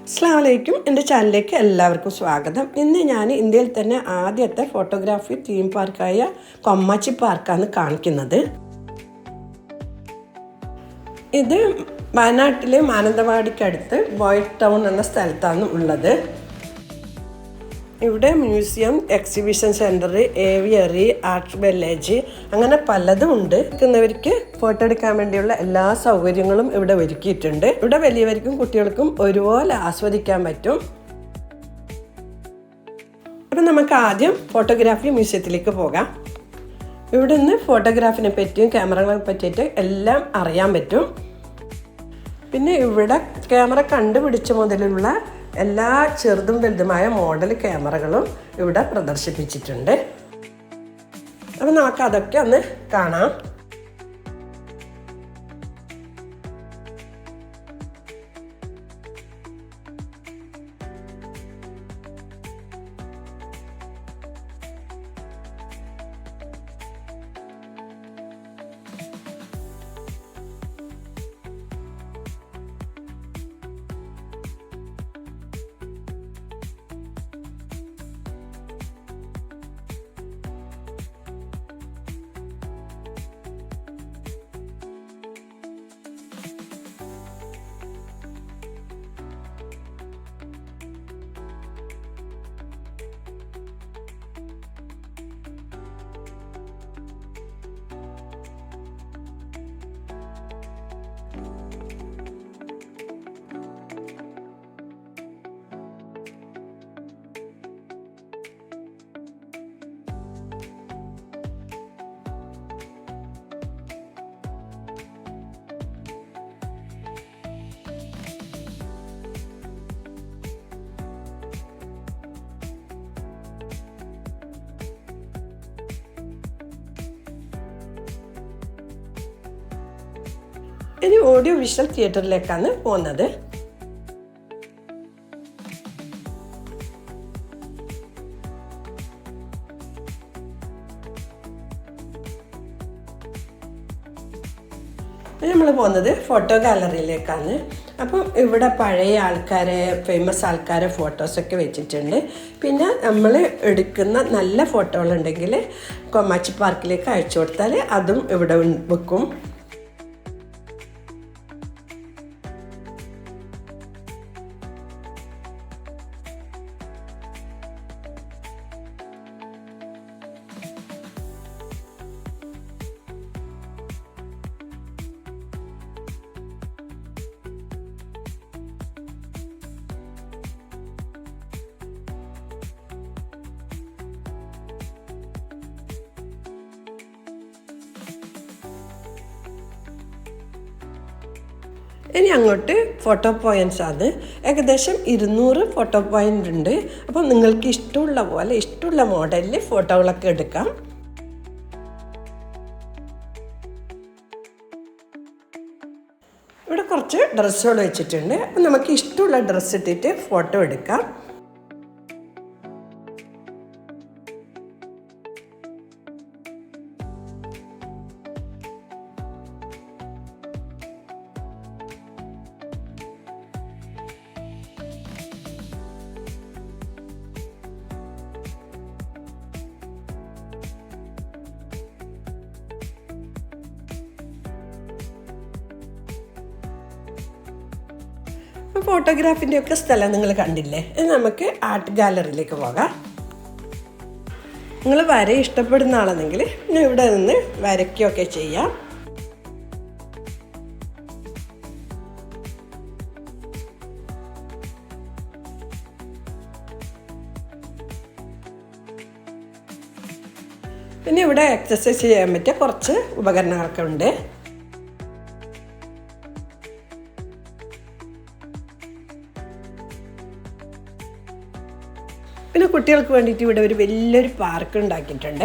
അസ്സലാമു അലൈക്കും. എൻ്റെ ചാനലിലേക്ക് എല്ലാവർക്കും സ്വാഗതം. ഇന്ന് ഞാൻ ഇന്ത്യയിൽ തന്നെ ആദ്യത്തെ ഫോട്ടോഗ്രാഫി തീം പാർക്കായ കൊമ്മാച്ചി പാർക്കാണ് കാണിക്കുന്നത്. ഇത് വയനാട്ടിലെ മാനന്തവാടിക്കടുത്ത് ബോയ്സ് ടൗൺ എന്ന സ്ഥലത്താണ് ഉള്ളത്. ഇവിടെ museum, exhibition centre, aviary, art village അങ്ങനെ പലതും ഉണ്ട്. നിൽക്കുന്നവർക്ക് ഫോട്ടോ എടുക്കാൻ വേണ്ടിയുള്ള എല്ലാ സൗകര്യങ്ങളും ഇവിടെ ഒരുക്കിയിട്ടുണ്ട്. ഇവിടെ വലിയവർക്കും കുട്ടികൾക്കും ഒരുപോലെ ആസ്വദിക്കാൻ പറ്റും. അപ്പം നമുക്ക് ആദ്യം ഫോട്ടോഗ്രാഫി മ്യൂസിയത്തിലേക്ക് പോകാം. ഇവിടെ നിന്ന് ഫോട്ടോഗ്രാഫിനെ പറ്റിയും ക്യാമറകളെ പറ്റിയിട്ട് എല്ലാം അറിയാൻ പറ്റും. പിന്നെ ഇവിടെ ക്യാമറ കണ്ടുപിടിച്ച മുതലുള്ള എല്ലാ ചെറുതും വലുതുമായ മോഡൽ ക്യാമറകളും ഇവിടെ പ്രദർശിപ്പിച്ചിട്ടുണ്ട്. അപ്പം നമുക്ക് അതൊക്കെ ഒന്ന് കാണാം. ഇനി ഓഡിയോ വിഷ്വൽ തിയേറ്ററിലേക്കാണ് പോകുന്നത്. നമ്മൾ പോകുന്നത് ഫോട്ടോ ഗാലറിയിലേക്കാണ്. അപ്പം ഇവിടെ പഴയ ആൾക്കാരെ, ഫേമസ് ആൾക്കാരെ ഫോട്ടോസൊക്കെ വെച്ചിട്ടുണ്ട്. പിന്നെ നമ്മൾ എടുക്കുന്ന നല്ല ഫോട്ടോകളുണ്ടെങ്കിൽ കൊമ്മാച്ചി പാർക്കിലേക്ക് അയച്ചു കൊടുത്താൽ അതും ഇവിടെ വെക്കും. ഇനി അങ്ങോട്ട് ഫോട്ടോ പോയിൻറ്റ്സ് ആണ്. ഏകദേശം 200 ഫോട്ടോ പോയിൻ്റ് ഉണ്ട്. അപ്പം നിങ്ങൾക്ക് ഇഷ്ടമുള്ള പോലെ ഇഷ്ടമുള്ള മോഡലിൽ ഫോട്ടോകളൊക്കെ എടുക്കാം. ഇവിടെ കുറച്ച് ഡ്രസ്സുകൾ വെച്ചിട്ടുണ്ട്. അപ്പം നമുക്ക് ഇഷ്ടമുള്ള ഡ്രസ്സ് ഇട്ടിട്ട് ഫോട്ടോ എടുക്കാം. ഫോട്ടോഗ്രാഫിൻ്റെ ഒക്കെ സ്ഥലം നിങ്ങൾ കണ്ടില്ലേ. നമുക്ക് ആർട്ട് ഗാലറിയിലേക്ക് പോകാം. നിങ്ങൾ വര ഇഷ്ടപ്പെടുന്ന ആളാണെങ്കിൽ ഇവിടെ നിന്ന് വരയ്ക്കുകയൊക്കെ ചെയ്യാം. പിന്നെ ഇവിടെ എക്സസൈസ് ചെയ്യാൻ പറ്റിയ കുറച്ച് ഉപകരണങ്ങളൊക്കെ ഉണ്ട്. പിന്നെ കുട്ടികൾക്ക് വേണ്ടിയിട്ട് ഇവിടെ ഒരു വലിയൊരു പാർക്ക് ഉണ്ടാക്കിയിട്ടുണ്ട്.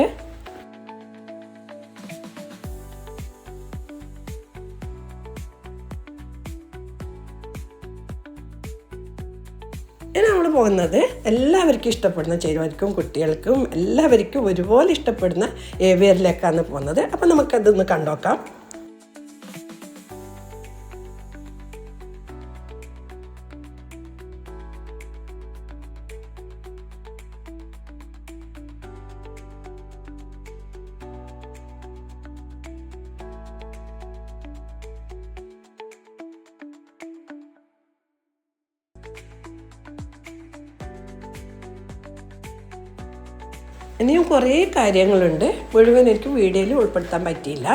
ഇനി നമ്മൾ പോകുന്നത് എല്ലാവർക്കും ഇഷ്ടപ്പെടുന്ന, ചെറുവർക്കും കുട്ടികൾക്കും എല്ലാവർക്കും ഒരുപോലെ ഇഷ്ടപ്പെടുന്ന ഏവിയറിലേക്കാണ് പോകുന്നത്. അപ്പം നമുക്കതൊന്ന് കണ്ടോക്കാം. ഇനിയും കുറേ കാര്യങ്ങളുണ്ട്, മുഴുവൻ എനിക്ക് വീഡിയോയിൽ ഉൾപ്പെടുത്താൻ പറ്റിയില്ല.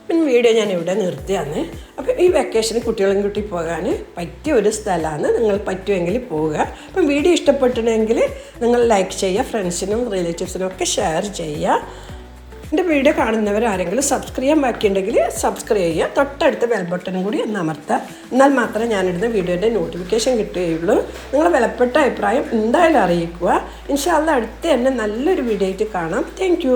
പിന്നെ വീഡിയോ ഞാൻ ഇവിടെ നിർത്തിയാണ്. അപ്പോൾ ഈ വെക്കേഷന് കുട്ടികളെയും കൂട്ടി പോകാൻ പറ്റിയ ഒരു സ്ഥലമാണ്. നിങ്ങൾ പറ്റുമെങ്കിൽ പോവുക. അപ്പം വീഡിയോ ഇഷ്ടപ്പെട്ടിട്ടുണ്ടെങ്കിൽ നിങ്ങൾ ലൈക്ക് ചെയ്യുക, ഫ്രണ്ട്സിനും റിലേറ്റീവ്സിനും ഒക്കെ ഷെയർ ചെയ്യുക. എൻ്റെ വീഡിയോ കാണുന്നവർ ആരെങ്കിലും സബ്സ്ക്രൈബ് ചെയ്യാൻ ബാക്കിയുണ്ടെങ്കിൽ സബ്സ്ക്രൈബ് ചെയ്യുക. തൊട്ടടുത്ത ബെൽ ബട്ടണും കൂടി ഒന്ന് അമർത്തുക. എന്നാൽ മാത്രമേ ഞാനിടുന്ന വീഡിയോൻ്റെ നോട്ടിഫിക്കേഷൻ കിട്ടുകയുള്ളൂ. നിങ്ങളുടെ വിലപ്പെട്ട അഭിപ്രായം എന്തായാലും അറിയിക്കുക. ഇൻഷാ അല്ലാഹ് അടുത്ത് തന്നെ നല്ലൊരു വീഡിയോ ആയിട്ട് കാണാം. താങ്ക്